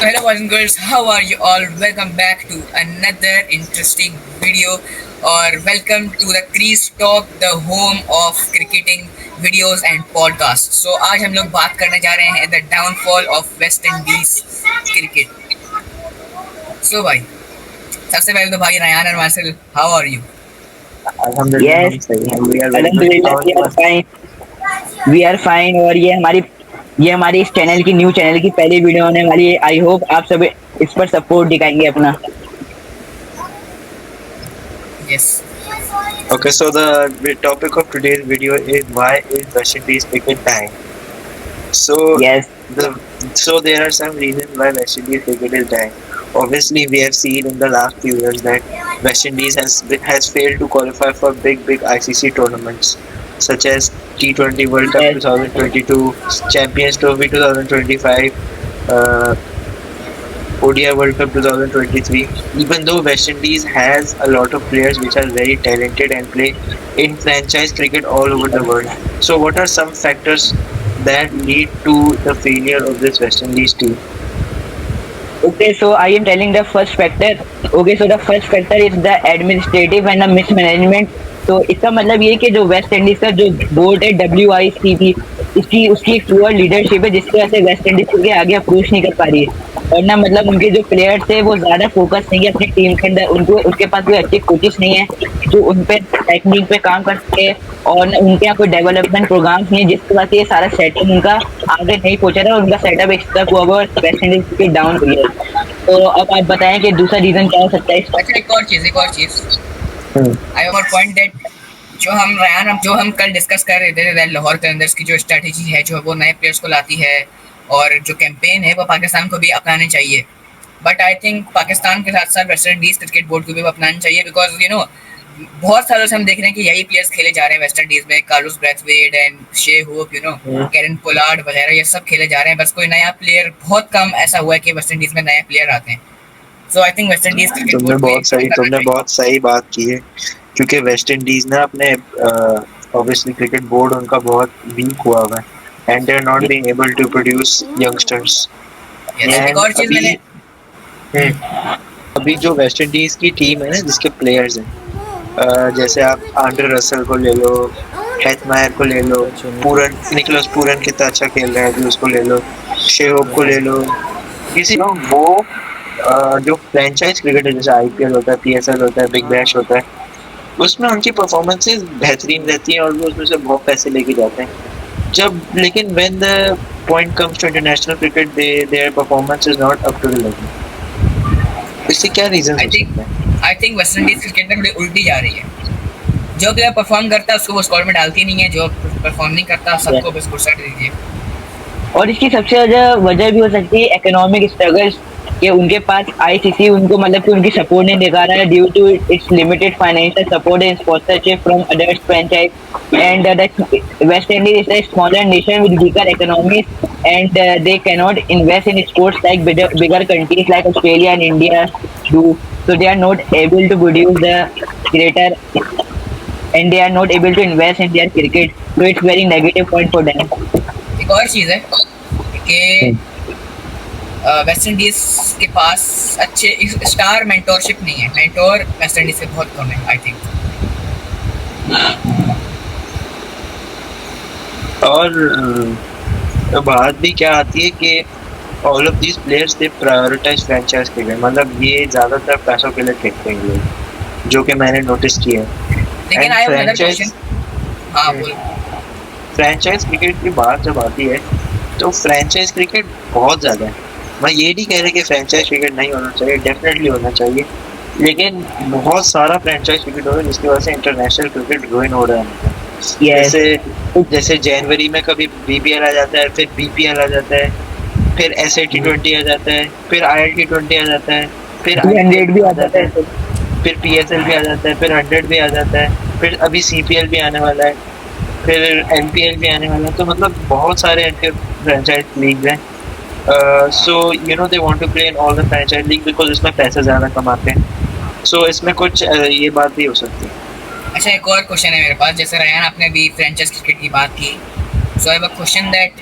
So hello boys and girls, how are you all? Welcome back to another interesting video or welcome to the Crease Talk, the home of cricketing videos and podcasts. So आज हम लोग बात करने जा रहे हैं the downfall of West Indies cricket. So भाई, सबसे पहले तो भाई रयान और मार्शल, how are you? अल्हम्दुलिल्लाह यस हम सही हैं। We are very good. अल्हम्दुलिल्लाह we are fine. We are fine. और ये हमारी इस चैनल की न्यू चैनल की पहली वीडियो होने वाली है। आई होप आप सब इस पर सपोर्ट दिखाएंगे अपना। Yes. Okay, so the topic of today's video is why is West Indies cricket dying? So yes the so there are some reasons why West Indies cricket is dying. Obviously, we have seen in the last few years that West Indies has failed to qualify for big ICC tournaments such as T20 World Cup yes 2022, Champions Trophy 2025. ODI World Cup 2023. Even though West Indies has a lot of players which are very talented and play in franchise cricket all over the world. So, what are some factors that lead to the failure of this West Indies team? Okay, so I am telling the first factor. Okay, so the first factor is the administrative and the mismanagement. तो इसका मतलब ये है कि जो West Indies का जो board है WICB, इसकी उसकी एक पुअर लीडरशिप है जिसकी वजह से वेस्ट इंडीज के आगे अप्रोच नहीं कर पा रही है। और ना मतलब उनके जो प्लेयर्स है वो ज़्यादा फोकस नहीं है अपनी टीम के अंदर। उनको उनके पास कोई अच्छे कोचेस नहीं है जो उन पे टेक्निक पे काम कर सके। और ना उनके यहाँ कोई डेवलपमेंट प्रोग्राम्स नहीं है जिसकी वजह से ये सारा सेटअप उनका आगे नहीं पहुंचा रहा। उनका सेटअप एक स्टक हुआ हुआ और वेस्ट इंडीज की डाउन हुई है। तो अब आप बताएं कि दूसरा रीजन क्या हो सकता है इसका। अच्छा एक और चीज आई और पॉइंट दैट जो हम कल डिस्कस कर रहे थे दैट लाहौर कलंदर्स की जो स्ट्रेटजी है जो वो नए प्लेयर्स को लाती है और जो कैंपेन है वो पाकिस्तान को भी अपनानी चाहिए। बट आई थिंक पाकिस्तान के साथ साथ वेस्ट इंडीज क्रिकेट बोर्ड को भी अपनानी चाहिए बिकॉज बहुत सालों से हम देख रहे हैं कि यही प्लेयर्स खेले जा रहे हैं वेस्ट इंडीज में। कार्लोस ब्रैथवेट एंड शे होप कैरन पोलार्ड वगैरह ये सब खेले जा रहे हैं। बस कोई नया प्लेयर बहुत कम ऐसा हुआ है कि वेस्ट इंडीज में नए प्लेयर आते हैं। So I think West Indies cricket तुमने बहुत सही बात की है क्योंकि वेस्ट इंडीज ना अपने ऑब्वियसली क्रिकेट बोर्ड उनका बहुत वीक हुआ हुआ है and they are not being able to produce youngsters. एक और चीज मैंने अभी जो वेस्ट इंडीज की टीम है ना जिसके प्लेयर्स हैं जैसे आप आंड्रे रसल को ले लो, हेथमायर को ले लो, पूरन निकोलस पूरन कितना अच्छा खेल रहा है अभी उसको ले लो, शेहोप को ले लो। किसी वो जो फ्रेंचाइज क्रिकेट है जैसे IPL होता है, PSL होता है, बिग बैश होता है, उसमें उनकी परफॉर्मेंसेस बेहतरीन रहती हैं और वो उसमें से बहुत पैसे लेके जाते हैं। जब लेकिन when the point comes to international cricket their performance is not up to the level. इससे क्या रीजन हो सकता है? I think West Indies cricket में थोड़ी उल्टी जा रही है। जो प्लेयर परफॉर्म करता है उसको वो स्क्वाड में डालती नहीं है, जो परफॉर्म नहीं करता सबको बस कुर्सी दीजिए। और इसकी सबसे ज़्यादा वजह भी हो सकती है इकोनॉमिक स्ट्रगल्स कि उनके पास ICC उनको मतलब कि उनकी सपोर्ट नहीं दिखा रहा है due to its limited financial support and sponsorship from others franchise and the West Indies is a smaller nation with weaker economies and they cannot invest in sports like bigger countries like Australia and India do. So they are not able to produce the greater and they are not able to invest in their cricket. So it's very negative point for them. एक और चीज़ है कि West Indies के पास अच्छे star mentorship नहीं है। Mentor West Indies से बहुत कम है आई थिंक। और बात भी क्या आती है कि all of these players they prioritise franchise cricket, मतलब ये ज़्यादातर पैसों के लिए खेलते हैं लोग, जो कि मैंने नोटिस किया है। लेकिन आई हैव अनदर क्वेश्चन। हाँ बोल। फ्रेंचाइज क्रिकेट की बात जब आती है तो फ्रेंचाइज क्रिकेट बहुत ज़्यादा है। मैं ये नहीं कह रहा कि फ्रेंचाइज क्रिकेट नहीं होना चाहिए, डेफिनेटली होना चाहिए, लेकिन बहुत सारा फ्रेंचाइज क्रिकेट हो रहा है जिसकी वजह से इंटरनेशनल क्रिकेट ग्रोइन हो रहा है। जैसे जनवरी में कभी BPL आ जाता है, फिर BPL आ जाता है, फिर SA T20 आ जाता है, फिर ILT20 आ जाता है, फिर 100 भी आ जाता है, फिर PSL भी आ जाता है, फिर 100 भी आ जाता है, फिर अभी CPL भी आने वाला है, फिर NPL भी आने वाला है। तो मतलब बहुत सारे इनके फ्रेंचाइज लीग हैं। So they want to play in all the franchise league because इसमें पैसे ज़्यादा कमाते हैं। सो इसमें कुछ ये बात भी हो सकती है। अच्छा एक और क्वेश्चन है मेरे पास। जैसे रयान आपने अभी फ्रेंचाइज क्रिकेट की बात की, so I have a question that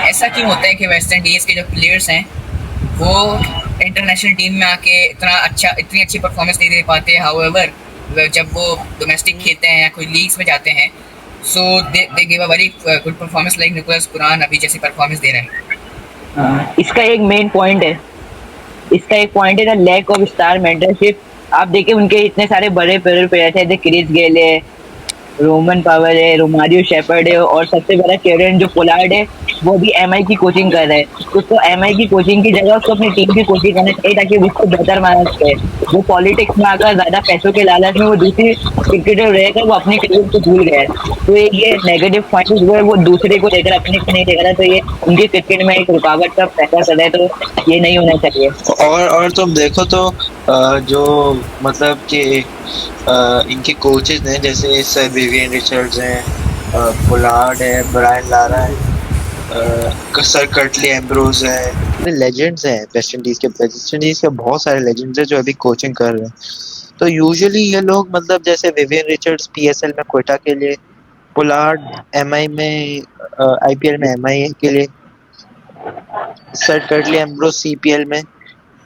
ऐसा क्यों होता है कि वेस्ट इंडीज के जो प्लेयर्स हैं वो इंटरनेशनल टीम में आके इतनी अच्छी परफॉर्मेंस नहीं दे पाते। हाउएवर जब वो डोमेस्टिक खेलते हैं या कोई लीग्स में जाते हैं, so they give a very good performance, like Nicholas Pooran अभी जैसी परफॉर्मेंस दे रहा है। इसका एक मेन पॉइंट है, इसका एक पॉइंट है the lack of star mentorship. आप देखिए उनके इतने सारे बड़े प्लेयर थे, क्रिस गेल है, रोमन पावर है, रोमारियो शेपर्ड है, और सबसे बड़ा केरन जो पोलार्ड है वो भी एमआई की कोचिंग कर रहा है। तो उसको एमआई की कोचिंग की जगह उसको अपनी टीम की कोचिंग करना चाहिए ताकि वो उसको बेहतर माना सके। वो पॉलिटिक्स में आकर ज्यादा पैसों के लालच में वो दूसरी क्रिकेटर रहेगा, वो अपनी क्रिकेट को भूल गया है। तो ये नेगेटिव पॉइंट जो है वो दूसरे को लेकर अपने को नहीं देख रहा, तो ये उनकी क्रिकेट में एक रुकावट का पैदा कर रहा है, तो ये नहीं होना चाहिए। और तुम देखो तो जो मतलब कि इनके कोचेस हैं, जैसे सर विवियन रिचर्ड्स हैं, पोलार्ड है, ब्रायन लारा है, सर कर्टली एम्ब्रोज है, लेजेंड्स हैं वेस्ट इंडीज के। वेस्ट इंडीज के बहुत सारे लेजेंड्स हैं जो अभी कोचिंग कर रहे हैं। तो यूजुअली ये लोग मतलब जैसे विवियन रिचर्ड्स पीएसएल में क्वेटा के लिए, पोलार्ड एमआई में, आईपीएल में एमआई के लिए, सर कर्टली एम्ब्रोज सीपीएल में।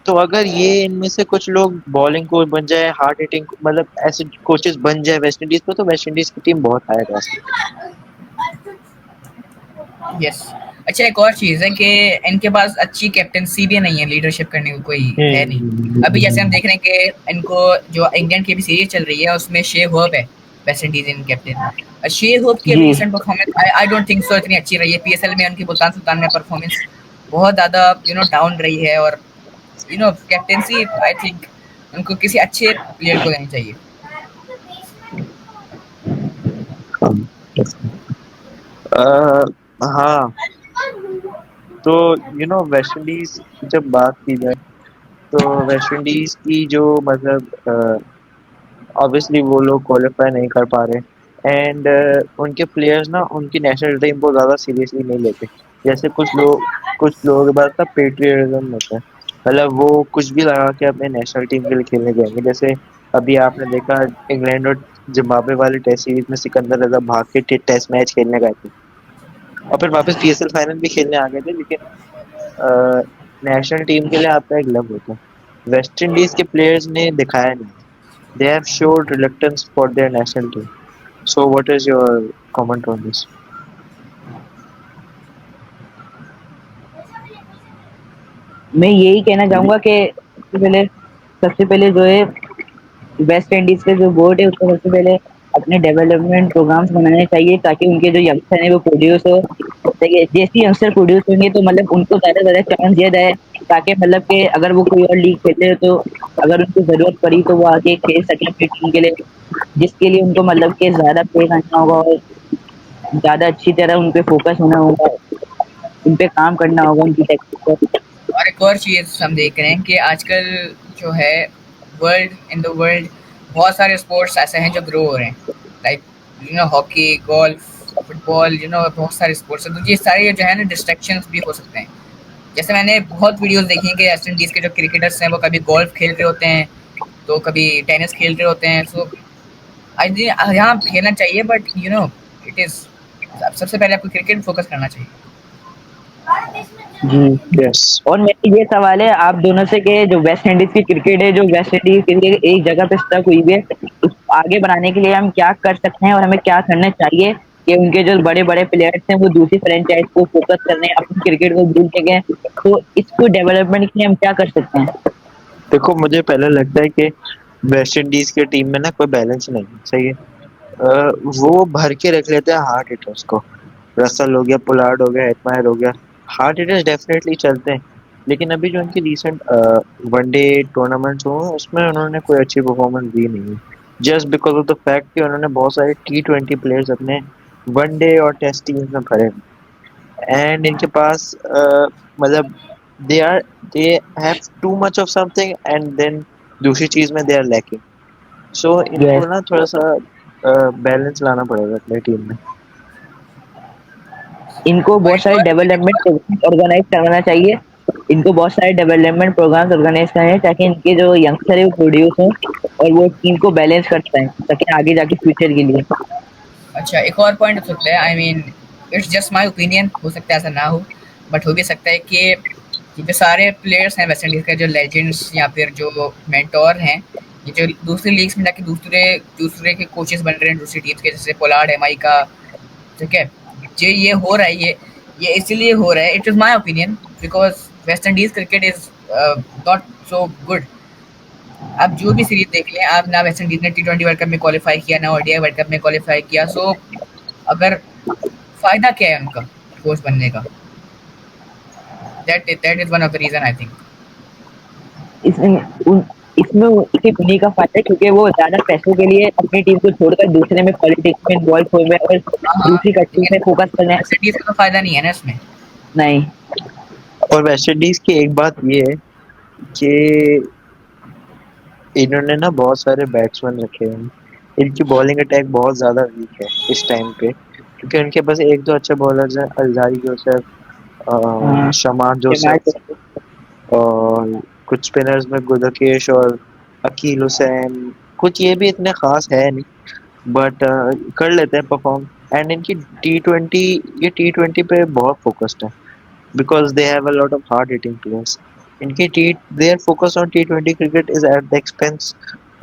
तो अगर ये इनमें से कुछ लोग बॉलिंग कोच बन जाए, हार्ड हिटिंग मतलब ऐसे कोचेस बन जाए वेस्ट इंडीज में, तो वेस्ट इंडीज की टीम बहुत हाई जा सकती यस। अच्छा, एक और चीज़ है कि इनके पास अच्छी कैप्टेंसी भी नहीं है, लीडरशिप करने को कोई है नहीं। अभी जैसे हम देख रहे हैं कि इनको जो इंग्लैंड की भी सीरीज चल रही है उसमें शे होप है West Indies in captain. Shai Hope की जी। Recent performance I don't think so इतनी अच्छी रही है। पीएसएल में उनकी मुल्तान सुल्तान में परफॉर्मेंस बहुत ज़्यादा डाउन रही है, और कैप्टेंसी आई थिंक उनको किसी अच्छे प्लेयर को देनी चाहिए। हाँ, तो वेस्ट इंडीज की जब बात की जाए, तो वेस्ट इंडीज की जो मतलब ऑब्वियसली वो लोग क्वालिफाई नहीं कर पा रहे, एंड उनके प्लेयर्स ना उनकी नेशनल टीम को ज़्यादा सीरियसली नहीं लेते। जैसे कुछ लोगों के पास ना पेट्रियटिज्म होता है, मतलब वो कुछ भी लगा के अपने नेशनल टीम के लिए खेलने जाएंगे। जैसे अभी आपने देखा इंग्लैंड और जिम्बाब्वे वाली टेस्ट सीरीज में सिकंदर रजा भाग के टेस्ट मैच खेलने गए थे और फिर वापस पीएसएल फाइनल भी खेलने आ गए थे, लेकिन नेशनल टीम के लिए आपका एक लव होता है। वेस्ट इंडीज के प्लेयर्स ने दिखाया नहीं, they have showed reluctance for their national team. So, what is your comment on this? मैं यही कहना चाहूंगा कि सबसे पहले जो है वेस्ट इंडीज के जो बोर्ड है उसको सबसे पहले अपने डेवलपमेंट प्रोग्राम्स बनाने चाहिए ताकि उनके जो यंगस्टर है वो प्रोड्यूस हो। जैसे यंगस्टर प्रोड्यूस होंगे तो मतलब उनको ज्यादा से ज्यादा चांस दिया जाए, ताकि मतलब कि अगर वो कोई और लीग खेलते हैं तो अगर उनको जरूरत पड़ी तो वो आके खेल सके अपनी टीम के लिए, जिसके लिए उनको मतलब कि ज्यादा पे करना होगा और ज्यादा अच्छी तरह उन पे फोकस होना होगा, उन पे काम करना होगा उनकी टेक्निक पर। और एक और चीज़ हम देख रहे हैं कि आजकल जो है इन द वर्ल्ड बहुत सारे स्पोर्ट्स ऐसे हैं जो ग्रो हो रहे हैं, लाइक हॉकी, गोल्फ, फुटबॉल, बहुत सारे स्पोर्ट्स हैं। तो ये सारे जो है ना डिस्ट्रैक्शंस भी हो सकते हैं। जैसे मैंने बहुत वीडियोस देखी हैं कि वेस्ट इंडीज़ के जो क्रिकेटर्स हैं वो कभी गोल्फ खेल रहे होते हैं तो कभी टेनिस खेल रहे होते हैं। सो आई थिंक यहाँ खेलना चाहिए, बट इट इज़ सबसे पहले आपको क्रिकेट फोकस करना चाहिए। जी। Yes. और मेरा ये सवाल है आप दोनों से कि जो वेस्ट इंडीज की क्रिकेट है, जो वेस्ट इंडीज क्रिकेट एक जगह पे स्टक हुई है, उसको आगे बढ़ाने के लिए हम क्या कर सकते हैं और हमें क्या करना चाहिए कि उनके जो बड़े बड़े प्लेयर्स हैं वो दूसरी फ्रेंचाइज को फोकस करने अपनी क्रिकेट को भूल के गए, तो इसको डेवलपमेंट के लिए हम क्या कर सकते हैं? देखो, मुझे पहले लगता है कि वेस्ट इंडीज की टीम में ना कोई बैलेंस नहीं है, सही है। वो भर के रख लेते हैं हार्ड हिटर्स को। रसल हो गया, पोलार्ड हो गया, हेटमायर हो गया, हार्ड हिटर्स डेफिनेटली चलते हैं। लेकिन अभी जो उनकी रिसेंट वनडे टूर्नामेंट्स हुए उसमें उन्होंने कोई अच्छी परफॉर्मेंस दी नहीं है, just because of the fact कि उन्होंने बहुत सारे T20 प्लेयर्स अपने वनडे और टेस्ट टीम्स में भरे, एंड इनके पास मतलब they are they have too much of something and then दूसरी चीज में दे आर लैकिंग। सो इनको Yes. ना थोड़ा सा बैलेंस लाना पड़ेगा अपनी टीम में। इनको और बहुत एक सारे और डेवलपमेंट प्रोग्राम ऑर्गेनाइज करवाना चाहिए, इनको बहुत सारे डेवलपमेंट प्रोग्राम्स ऑर्गेनाइज करने हैं ताकि इनके जो यंगस्टर है वो प्रोड्यूस हो और वो टीम को बैलेंस कर पाए ताकि आगे जाके फ्यूचर के लिए। अच्छा, एक और पॉइंट हो सकता है, I mean it's just my opinion, हो सकता है ऐसा ना हो, बट हो भी सकता है कि ये जो सारे प्लेयर्स हैं वेस्ट इंडीज के, जो लेजेंड्स या फिर जो मेंटोर हैं, ये जो दूसरी लीग्स में जाके दूसरे दूसरे के कोचेस बन रहे हैं दूसरी टीम्स के, जैसे पोलार्ड, एमआई का, ठीक है। ये हो रहा है, ये इसलिए हो रहा है, it is my opinion, because West Indies cricket is not so good. आप जो भी सीरीज देख लें, आप ना वेस्ट इंडीज ने T20 वर्ल्ड कप में क्वालिफाई किया, ना ओडीआई वर्ल्ड कप में क्वालिफाई किया, सो अगर फायदा क्या है उनका कोच बनने का? That is one of the reason I think. इसमें इसमें सिर्फ उन्हीं का फायदा है क्योंकि वो ज्यादा पैसों के लिए अपनी टीम को छोड़कर दूसरे में पॉलिटिक्स में इन्वॉल्व हुए हैं और हाँ हाँ, दूसरी कंट्री लेकिन में फोकस करना है। वेस्ट इंडीज का तो फायदा नहीं है ना इसमें। नहीं। और वेस्ट इंडीज की एक बात ये है कि इन्होंने ना बहुत सारे बैट्समैन रखे हैं। इनकी बॉलिंग अटैक बहुत ज्यादा वीक है इस टाइम पे, क्योंकि उनके पास एक दो अच्छे बॉलर्स हैं, अलजारी जोसेफ, हाँ, शमान दिमाग जोसेफ, और कुछ स्पिनर्स में गुदकेश और अकील हुसैन। कुछ ये भी इतने खास है नहीं, बट कर लेते हैं परफॉर्म। एंड इनकी T20, ये T20 पे बहुत फोकस्ड है, because they have a lot of hard hitting players. इनकी T their focus on T20 cricket is at the expense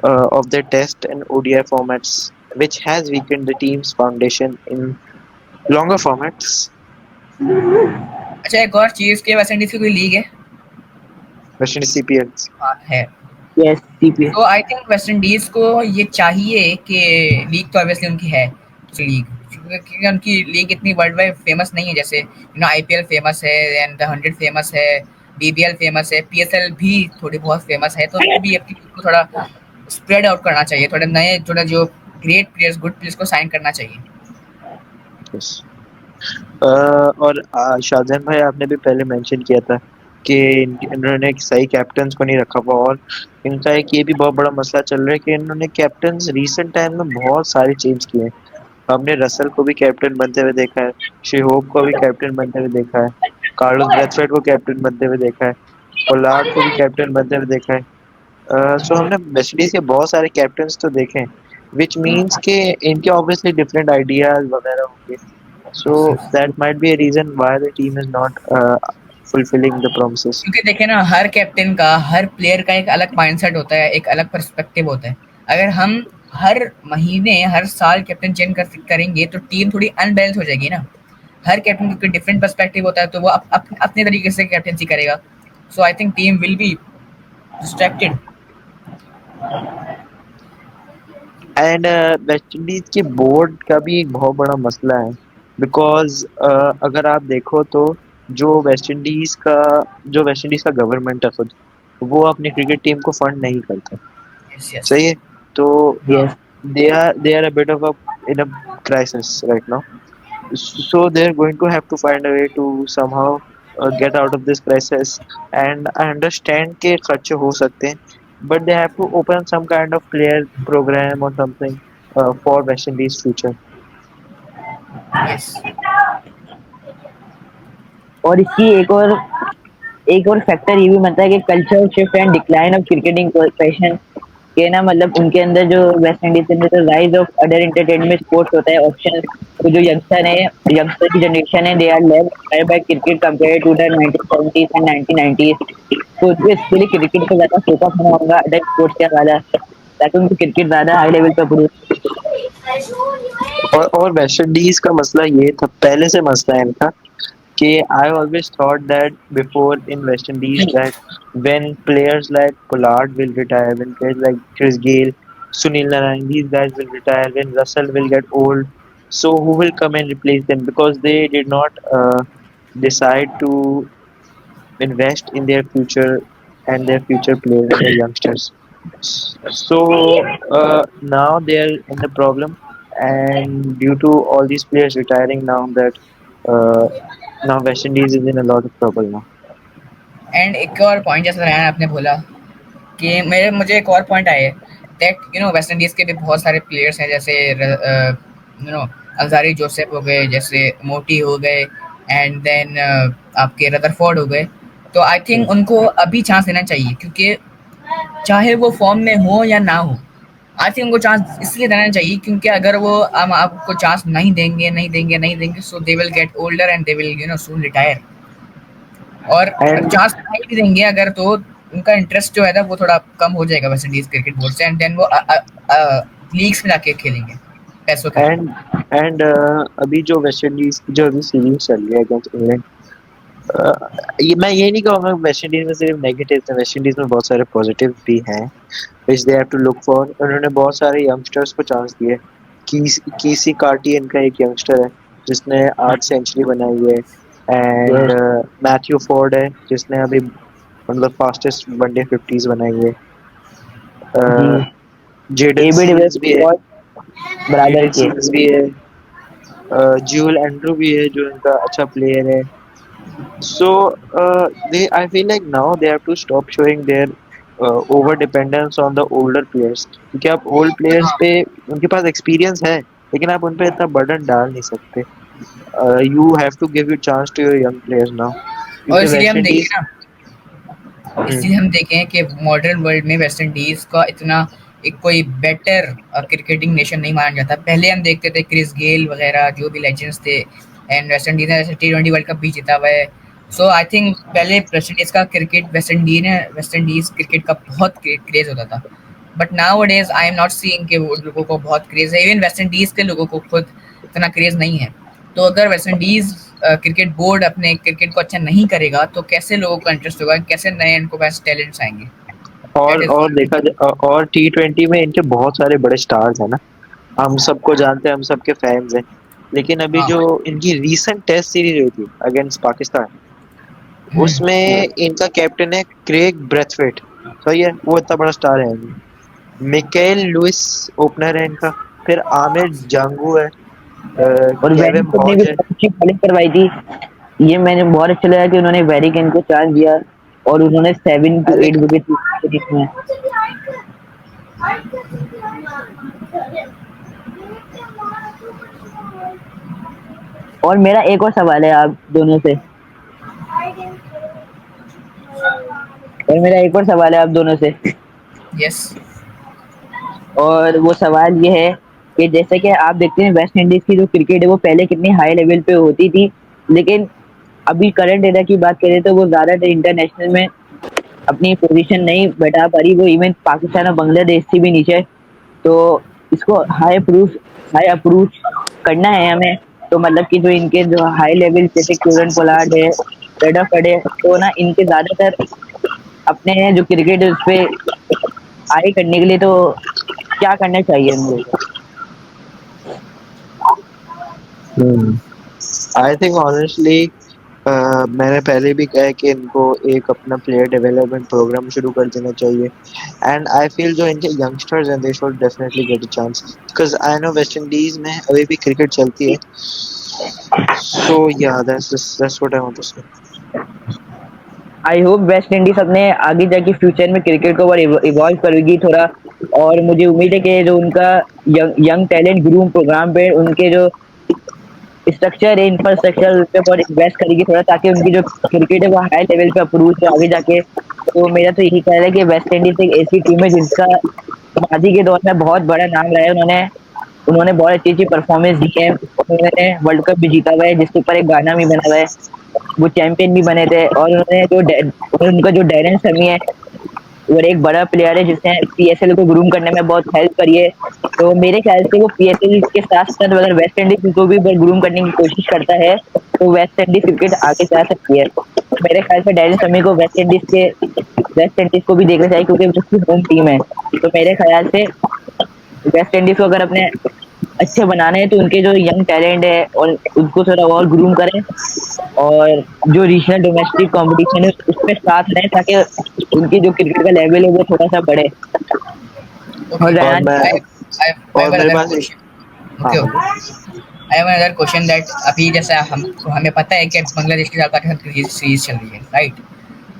of their Test and ODI formats, which has weakened the team's foundation in longer formats. अच्छा, एक और चीज के West Indies की कोई league है? West Indies CPL. हाँ है। Yes CPS. तो आई थिंक वेस्ट इंडीज को ये चाहिए कि लीग तो ऑब्वियसली उनकी है लीग, क्योंकि उनकी लीग इतनी वर्ल्ड वाइड फेमस नहीं है, जैसे आईपीएल फेमस है एंड द 100 फेमस है, बीबीएल फेमस है, पीएसएल भी थोड़ी बहुत फेमस है, तो उनको भी अपनी लीग को थोड़ा स्प्रेड आउट करना चाहिए, थोड़े नए, थोड़ा जो ग्रेट प्लेयर्स, गुड प्लेयर्स को साइन करना चाहिए। Yes. और शाहजहान भाई आपने भी पहले मेंशन किया था कि इन्होंने सही कैप्टन्स को नहीं रखा हुआ, और इनका एक ये भी बहुत बड़ा मसला चल रहा है कि इन्होंने कैप्टन्स रिसेंट टाइम में बहुत सारे चेंज किए हैं। हमने रसल को भी कैप्टन बनते हुए देखा है, शेहोब को भी कैप्टन बनते हुए देखा है, कार्लोस ब्रैथवेट को कैप्टन बनते हुए देखा है, पोलार्ड को भी कैप्टन बनते हुए देखा है। सो हमने वेस्ट इंडीज के बहुत सारे कैप्टन्स तो देखे हैं, विच मीन्स के इनके ऑब्वियसली डिफरेंट आइडियाज वगैरह होंगे। So that might be a reason why the team is not fulfilling the promises. क्योंकि देखे ना, हर कैप्टन का, हर प्लेयर का एक अलग माइंडसेट होता है, एक अलग पर्सपेक्टिव होता है। अगर हम हर महीने, हर साल कैप्टन चेंज करेंगे तो टीम थोड़ी अनबैलेंस हो जाएगी ना। हर कैप्टन का डिफरेंट पर्सपेक्टिव होता है, तो वो अपने तरीके से कैप्टनसी करेगा। So I think team will be distracted. And West Indies के बोर्ड का भी एक बहुत बड़ा मसला है, बिकॉज अगर आप देखो तो जो वेस्ट इंडीज का गवर्नमेंट है खुद, वो अपनी क्रिकेट टीम को फंड नहीं करता। Yes yes. सही है। तो yes. they are a bit of a in a crisis right now, so they're going to have to find a way to somehow get out of this crisis. And I understand के खर्चे हो सकते हैं, but they have to open some kind of player program or something for West Indies future. Yes. और इसकी एक और factor ये भी बनता है कि culture shift and decline of cricketing profession के ना, मतलब उनके अंदर जो वेस्ट इंडीज के अंदर rise of other entertainment sports होता है ऑप्शन। तो जो यंगस्टर है, यंगस्टर की जनरेशन है, they are less inspired by cricket compare to the 1970s and 1990s। तो उनको इसके लिए क्रिकेट पे ज्यादा फोकस होना होगा अदर स्पोर्ट्स के ज्यादा, ताकि उनको क्रिकेट ज्यादा हाई लेवल पे प्रोड्यूस। और वेस्ट इंडीज का मसला ये था, पहले से मसला है इनका, कि I always thought that before in West Indies that when players like Pollard will retire, when players like Chris Gayle, Sunil Narine, these guys will retire, when Russell will get old, so who will come and replace them? Because they did not decide to invest in their future and their future players and their youngsters. So now they are in the problem, and due to all these players retiring now, that uh, now West Indies is in a lot of trouble now. And एक और point जैसे रैन आपने बोला कि मुझे एक और point आया दैट वेस्ट इंडीज के भी बहुत सारे प्लेयर्स हैं, जैसे अलजारी जोसेफ हो गए, जैसे मोटी हो गए, एंड देन आपके रदरफोर्ड हो गए। तो आई थिंक उनको अभी चांस देना चाहिए, क्योंकि चाहे वो फॉर्म में हो या ना हो, आई थिंक उनको चांस इसलिए देना चाहिए क्योंकि अगर वो हम आपको चांस नहीं देंगे, so they will get older and they will soon retire. और एंड चांस नहीं भी देंगे अगर, तो उनका इंटरेस्ट जो है ना वो थोड़ा कम हो जाएगा वेस्ट इंडीज क्रिकेट बोर्ड से, एंड देन वो लीग्स में जाके खेलेंगे पैसों के थ्रू। एंड एंड अभी जो वेस्ट इंडीज की जो अभी सीरीज चल रही है अगेंस्ट इंग्लैंड, ये मैं ये नहीं कहूँगा वेस्ट इंडीज में सिर्फ नेगेटिव है, वेस्ट इंडीज में बहुत सारे पॉजिटिव भी हैं which they have to look for. उन्होंने बहुत सारे यंगस्टर्स को चांस दिए। कीसी कार्टियन का एक यंगस्टर है जिसने 8 सेंचुरी बनाई है, एंड यस। मैथ्यू फोर्ड है जिसने अभी मतलब फास्टेस्ट वनडे 50s बनाई जी। है। जेडन एबी सील्स भी है, डिविलियर्स ब्रदर जेडन के। सील्स भी है, ज्यूल एंड्रू भी है जो इनका अच्छा प्लेयर है। So they, I feel like now they have to stop showing their over dependence on the older players, क्योंकि आप old players हाँ, पे उनके पास experience है लेकिन आप उन पे इतना burden डाल नहीं सकते। You have to give your chance to your young players now, और क्योंकि इसलिए वेस्ट हम देखें इंडीज। ना, इसलिए हम देखें कि मॉडर्न वर्ल्ड में वेस्ट इंडीज का इतना एक कोई बेटर क्रिकेटिंग नेशन नहीं माना जाता। पहले हम देखते थे क्रिस गेल वगैरह जो भी लेजेंड्स थे, एंड वेस्ट इंडीज ने जैसे T20 वर्ल्ड कप भी जीता हुआ है। सो आई थिंक पहले वेस्ट इंडीज का क्रिकेट, वेस्ट इंडीज क्रिकेट का बहुत क्रेज होता था। But now days I am not seeing कि वो लोगों को बहुत क्रेज है, इवन वेस्ट इंडीज के लोगों को खुद इतना क्रेज नहीं है। तो अगर वेस्ट इंडीज क्रिकेट बोर्ड अपने क्रिकेट को अच्छा नहीं करेगा तो कैसे लोगों का इंटरेस्ट होगा, कैसे नए इनको पास टैलेंट्स आएंगे। दैट इज और देखा और T20 में इनके बहुत सारे बड़े स्टार्स हैं ना, हम सबको जानते हैं, हम सबके फैंस हैं। लेकिन अभी हाँ। जो इनकी रीसेंट टेस्ट सीरीज हुई थी अगेंस्ट पाकिस्तान, हम्म। उसमें इनका कैप्टन है क्रेग ब्रेथवेट। सही है, वो इतना बड़ा स्टार है नहीं। मिकेल लुइस ओपनर है इनका, फिर आमिर जांगू है, और केविन वेरिकन ने भी हॉज है। बहुत अच्छी बॉलिंग करवाई थी। ये मैंने बहुत अच्छा लगा कि उन्होंने वेरिकन को चांस दिया और उन्होंने 7 to 8 लेकिन विकेट ली इसमें। और मेरा एक और सवाल है आप दोनों से। और मेरा एक और सवाल है आप दोनों से। यस। और वो सवाल ये है कि जैसे कि आप देखते हैं वेस्ट इंडीज की जो क्रिकेट है वो पहले कितनी हाई लेवल पे होती थी, लेकिन अभी करंट एरा की बात करें तो वो ज्यादातर इंटरनेशनल में अपनी पोजीशन नहीं बैठा पा रही। वो इवन पाकिस्तान और बांग्लादेश से भी नीचे। तो इसको हाई अप्रोच करना है हमें। तो मतलब कि जो इनके जो हाई लेवल जैसे क्यूरन पोलार्ड है, रेडफर्ड है, तो ना इनके ज्यादातर अपने जो क्रिकेट है उस पे आगे करने के लिए तो क्या करना चाहिए उन लोगों को? आई थिंक ऑनेस्टली मैंने पहले भी कहा है कि इनको एक अपना प्लेयर डेवलपमेंट प्रोग्राम शुरू कर देना चाहिए। एंड आई फील जो इनके यंगस्टर्स हैं they should definitely get a chance, because I know West Indies में अभी भी क्रिकेट चलती है। So yeah that's what I want to say. I hope West Indies अपने आगे जाके फ्यूचर में क्रिकेट को और इवॉल्व करेगी थोड़ा। और मुझे उम्मीद है कि जो उनका यंग टैलेंट ग्रूम प्रोग्राम पे उनके जो स्ट्रक्चर है, इंफ्रास्ट्रक्चर उस पे बहुत इन्वेस्ट करेगी थोड़ा, ताकि उनकी जो क्रिकेट है वो हाई लेवल पे अप्रोच हो आगे जाके। तो मेरा तो यही ख्याल है कि वेस्ट इंडीज एक ऐसी टीम है जिसका आबादी के दौर में बहुत बड़ा नाम रहा है। उन्होंने उन्होंने बहुत अच्छी अच्छी परफॉर्मेंस दी है। उन्होंने वर्ल्ड कप भी जीता हुआ है जिसके ऊपर एक गाना भी बना हुआ है। वो चैंपियन भी बने थे। और उनका जो डैरेन समी है वो एक बड़ा प्लेयर है जिसने पीएसएल को ग्रूम करने में बहुत हेल्प करी है। तो मेरे ख्याल से वो पीएसएल के साथ साथ अगर वेस्ट इंडीज को भी ग्रूम करने की कोशिश करता है तो वेस्ट इंडीज क्रिकेट आगे जा सकती है। मेरे ख्याल से डैरेन समी को वेस्ट इंडीज को भी देखना चाहिए क्योंकि उसकी होम टीम है। तो मेरे ख्याल से वेस्ट इंडीज को अगर अपने अच्छे बनाने हैं तो उनके जो यंग टैलेंट है और उनको थोड़ा और ग्रूम करें। और जो रीजनल डोमेस्टिक कंपटीशन है उसमें साथ रहें ताकि उनकी जो क्रिकेट का लेवल है वो थोड़ा सा बढ़े। और ओके। और रेहान मैं आई और हैव मेरे अनदर पास एक। क्वेश्चन। हाँ ओके बोलो। Okay. I have another question that अभी जैसे हमको हमें पता है कि बांग्लादेश के साथ पाकिस्तान की सीरीज चल रही है, राइट?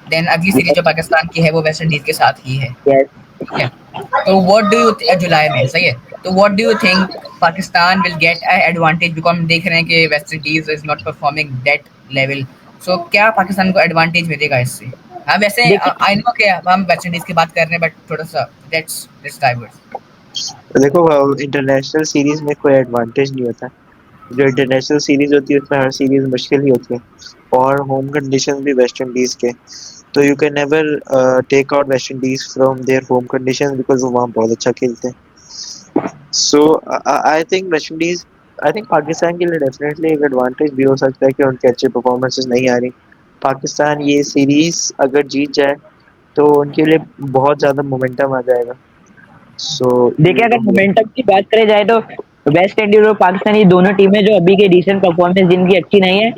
देन अगली सीरीज जो पाकिस्तान की है वो वेस्ट इंडीज के साथ ही है। यस। ठीक है। तो व्हाट डू यू, जुलाई में, सही है। तो what do you think Pakistan will get a advantage, because हम देख रहे हैं कि West Indies is not performing that level. So क्या पाकिस्तान को एडवांटेज मिलेगा इससे? हाँ वैसे देखिए आई नो कि हम वेस्ट इंडीज की बात कर रहे हैं, बट थोड़ा सा लेट्स डाइवर्स। देखो, इंटरनेशनल सीरीज में कोई एडवांटेज नहीं होता। जो इंटरनेशनल सीरीज होती है उसमें हर सीरीज मुश्किल ही होती है, और होम कंडीशंस भी वेस्ट इंडीज के, तो you can never take out West Indies from their home conditions because वो वहाँ बहुत अच्छा खेलते हैं। So I think West Indies, I think Pakistan के लिए डेफिनेटली एक एडवांटेज भी हो सकता है कि उनके अच्छे परफॉर्मेंसेस नहीं आ रही। पाकिस्तान ये सीरीज अगर जीत जाए तो उनके लिए बहुत ज़्यादा मोमेंटम आ जाएगा। सो देखिए, अगर मोमेंटम की बात करें जाए तो वेस्ट इंडीज और पाकिस्तान ये दोनों टीमें जो अभी के रिसेंट परफॉर्मेंस जिनकी अच्छी नहीं है,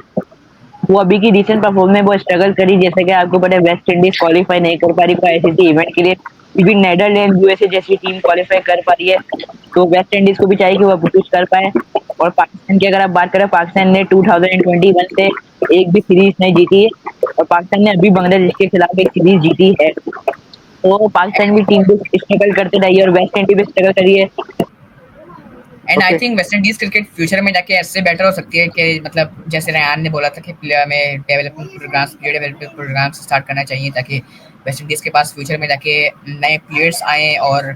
वो अभी की रिसेंट परफॉर्मेंस वो स्ट्रगल करी। जैसे कि आपको पता है वेस्ट इंडीज क्वालीफाई नहीं कर पा रही आईसीसी इवेंट के लिए, इवन नेदरलैंड यूएसए जैसी टीम क्वालीफाई कर पा रही है। तो वेस्ट इंडीज को भी चाहिए कि वो कुछ कर पाए। और पाकिस्तान की अगर आप बात करें, पाकिस्तान ने 2021 से एक भी सीरीज नहीं जीती है, और पाकिस्तान ने अभी बांग्लादेश के खिलाफ एक सीरीज जीती है। तो पाकिस्तान की टीम भी स्ट्रगल करते रही है और वेस्ट इंडीज भी स्ट्रगल करी है। And I okay. Think West Indies cricket future में जाके ऐसे बेटर हो सकती है कि मतलब जैसे रेहान ने बोला था कि प्लेयर में डेवलपमेंट प्रोग्राम स्टार्ट करना चाहिए ताकि वेस्ट इंडीज के पास फ्यूचर में जाके नए प्लेयर्स आए और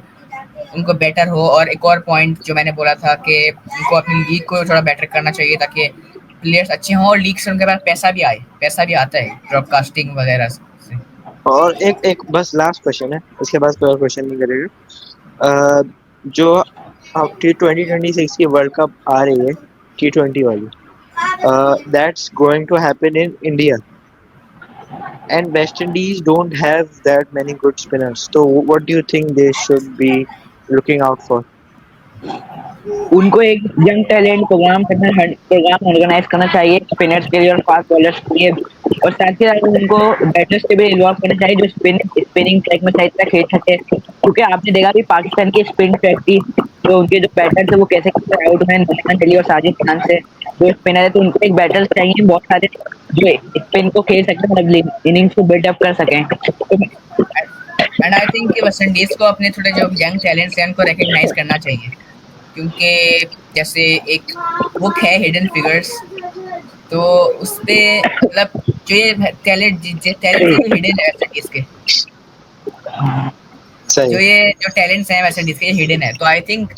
उनको बेटर हो। और एक और पॉइंट जो मैंने बोला था कि उनको अपनी लीग को थोड़ा बेटर करना चाहिए ताकि प्लेयर्स अच्छे हों और लीग से उनके पास पैसा भी आता है ब्रॉडकास्टिंग वगैरह से। और एक एक बस लास्ट क्वेश्चन है, इसके बाद कोई और क्वेश्चन नहीं करेगा। जो अब T2026 की वर्ल्ड कप आ रही है, T20 वाली, that's going to happen in India and West Indies don't have that many good spinners. So what do you think they should be looking out for? उनको एक यंग टैलेंट प्रोग्राम ऑर्गेनाइज करना चाहिए spinners के लिए और fast bowlers के लिए। और साथ ही साथ उनको बैटर्स के भी इन्वॉल्व करना चाहिए जो स्पिनिंग ट्रैक में सही तरह खेल सके, क्योंकि आपने देखा भी पाकिस्तान की स्पिन ट्रैक की जो उनके जो बैटर्स है वो कैसे कैसे आउट हुए नुमान अली और साजिद खान से। जो स्पिनर है तो उनको एक बैटर्स चाहिए बहुत सारे जो स्पिन को खेल सकते हैं, मतलब इनिंग्स को बिल्डअप कर सकें। तो एंड आई थिंक कि वेस्ट इंडीज को अपने थोड़े जो यंग टैलेंट्स हैं उनको रिकग्नाइज करना चाहिए, क्योंकि जैसे एक बुक है हिडन फिगर्स, तो उस पे मतलब जो ये टैलेंट्स हैं जो हिडन है वेस्ट इंडीज के, सही। जो टैलेंट्स हैं वेस्ट इंडीज के हिडन है। तो आई think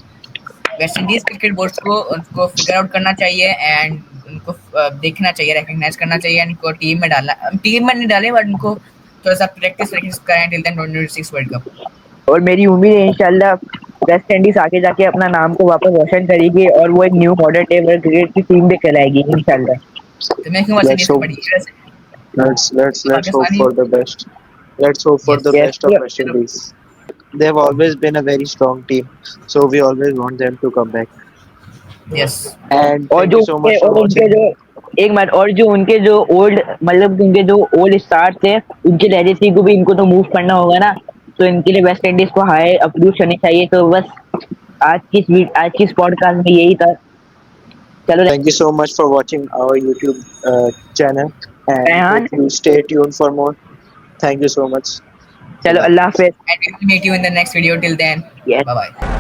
West Indies cricket board को उनको फिगर आउट करना चाहिए एंड उनको देखना चाहिए, रिकग्नाइज करना चाहिए, उनको टीम में नहीं डाले बट उनको थोड़ा सा प्रैक्टिस कराएं टिल देन 2026 वर्ल्ड कप। और मेरी उम्मीद है इंशाल्लाह वेस्ट इंडीज आगे जाके अपना नाम को वापस रोशन करेगी और वो एक new modern day world cricket की टीम भी कहलाएगी इंशाल्लाह। तो मैं क्यों वेस्ट Let's इंडीज की hope. बड़ी वैसे Let's hope Pakistani. for the best. Let's hope for yes the yes. best of West Indies. They've always been a very strong team, so we always want them to come back. Yes And और thank जो you so उनके much for और उनके watching. जो एक minute, और जो उनके जो ओल्ड मतलब उनके जो ओल्ड स्टार्स थे उनकी लेगेसी को भी इनको तो मूव करना होगा ना, तो इनके लिए वेस्ट इंडीज को हाई अप्रोच करनी चाहिए। तो बस आज की इस पॉडकास्ट में यही था। चलो Thank you so much for watching our YouTube channel, and Rehan, hope you stay tuned for more. Thank you so much. चलो Allah Allah Hafiz. Hafiz. And we will meet you in the next video till then yes. Bye bye.